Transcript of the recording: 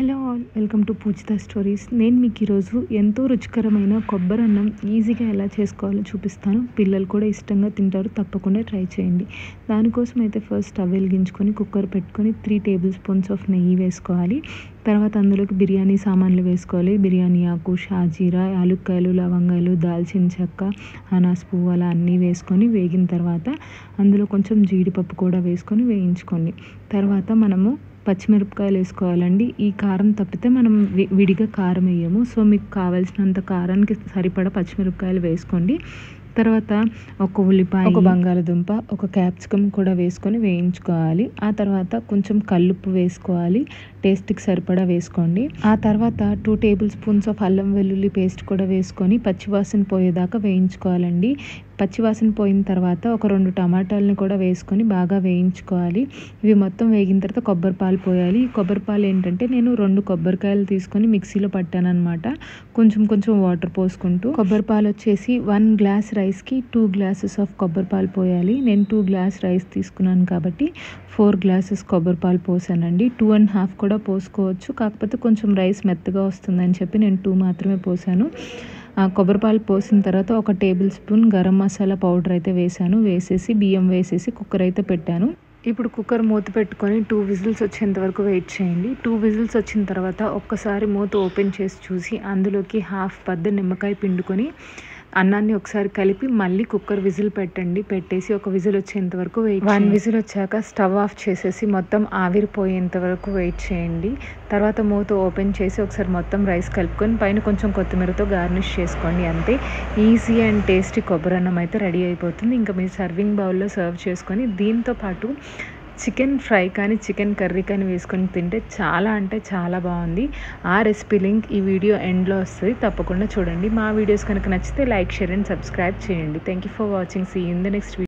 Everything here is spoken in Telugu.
Hello all, welcome to Poojitha stories. నేను మీకు ఈరోజు ఎంతో రుచికరమైన కొబ్బరి అన్నం ఈజీగా ఎలా చేసుకోవాలో చూపిస్తాను. పిల్లలు కూడా ఇష్టంగా తింటారు, తప్పకుండా ట్రై చేయండి. దానికోసం అయితే ఫస్ట్ స్టవ్ వెలిగించుకొని కుక్కర్ పెట్టుకొని 3 టేబుల్ స్పూన్స్ ఆఫ్ నెయ్యి వేసుకోవాలి. తర్వాత అందులోకి బిర్యానీ సామాన్లు వేసుకోవాలి. బిర్యానీ ఆకు, షాజీరా, యాలుక్కాయలు, లవంగాలు, దాల్చిన చెక్క, అనాస్ పువ్వు అలా అన్నీ వేసుకొని వేగిన తర్వాత అందులో కొంచెం జీడిపప్పు కూడా వేసుకొని వేయించుకోండి. తర్వాత మనము పచ్చిమిరపకాయలు వేసుకోవాలండి. ఈ కారం తప్పితే మనం విడిగా కారం వేయము. సో మీకు కావాల్సినంత కారానికి సరిపడా పచ్చిమిరపకాయలు వేసుకోండి. తర్వాత ఒక ఉల్లిపాయ, ఒక బంగాళదుంప, ఒక క్యాప్సికమ్ కూడా వేసుకొని వేయించుకోవాలి. ఆ తర్వాత కొంచెం కల్లుప్పు వేసుకోవాలి, టేస్ట్కి సరిపడా వేసుకోండి. ఆ తర్వాత 2 టేబుల్ స్పూన్స్ ఆఫ్ అల్లం వెల్లుల్లి పేస్ట్ కూడా వేసుకొని పచ్చివాసన పోయేదాకా వేయించుకోవాలండి. పచ్చివాసన పోయిన తర్వాత ఒక 2 టమాటాలని కూడా వేసుకొని బాగా వేయించుకోవాలి. ఇవి మొత్తం వేగిన తర్వాత కొబ్బరి పాలు పోయాలి. కొబ్బరి పాలు ఏంటంటే నేను 2 కొబ్బరికాయలు తీసుకొని మిక్సీలో పట్టాను అనమాట. కొంచెం కొంచెం వాటర్ పోసుకుంటూ. కొబ్బరి పాలు వచ్చేసి 1 గ్లాస్ రైస్కి 2 గ్లాసెస్ ఆఫ్ కొబ్బరి పాలు పోయాలి. నేను 2 గ్లాస్ రైస్ తీసుకున్నాను కాబట్టి 4 గ్లాసెస్ కొబ్బరి పాలు పోసానండి. 2.5 కూడా పోసుకోవచ్చు, కాకపోతే కొంచెం రైస్ మెత్తగా వస్తుందని చెప్పి నేను 2 మాత్రమే పోసాను. కొబ్బరి పాలు పోసిన తర్వాత ఒక table spoon garam masala powder అయితే వేసాను. వేసేసి బియ్యం వేసేసి కుక్కర్ అయితే పెట్టాను. ఇప్పుడు కుక్కర్ మూత పెట్టుకొని 2 విజిల్స్ వచ్చేంత వరకు వెయిట్ చేయండి. 2 విజిల్స్ వచ్చిన తర్వాత ఒక్కసారి మూత ఓపెన్ చేసి చూసి అందులోకి హాఫ్ పద్ద నిమ్మకాయ పిండుకొని అన్నాన్ని ఒకసారి కలిపి మళ్ళీ కుక్కర్ విజిల్ పెట్టండి. పెట్టేసి ఒక విజిల్ వచ్చేంత వరకు వెయిట్ 1 విజిల్ వచ్చాక స్టవ్ ఆఫ్ చేసేసి మొత్తం ఆవిరిపోయేంత వరకు వెయిట్ చేయండి. తర్వాత మూత ఓపెన్ చేసి ఒకసారి మొత్తం రైస్ కలుపుకొని పైన కొంచెం కొత్తిమీరతో గార్నిష్ చేసుకోండి. అంతే, ఈజీ అండ్ టేస్టీ కొబ్బరి అన్నం అయితే రెడీ అయిపోతుంది. ఇంకా మీరు సర్వింగ్ బౌల్లో సర్వ్ చేసుకొని దీంతో పాటు చికెన్ ఫ్రై కానీ చికెన్ కర్రీ కానీ వేసుకొని తింటే చాలా అంటే చాలా బాగుంది. ఆ రెసిపీ లింక్ ఈ వీడియో ఎండ్లో వస్తుంది, తప్పకుండా చూడండి. మా వీడియోస్ కనుక నచ్చితే లైక్, షేర్ అండ్ సబ్స్క్రైబ్ చేయండి. Thank you for watching. See you in the next video.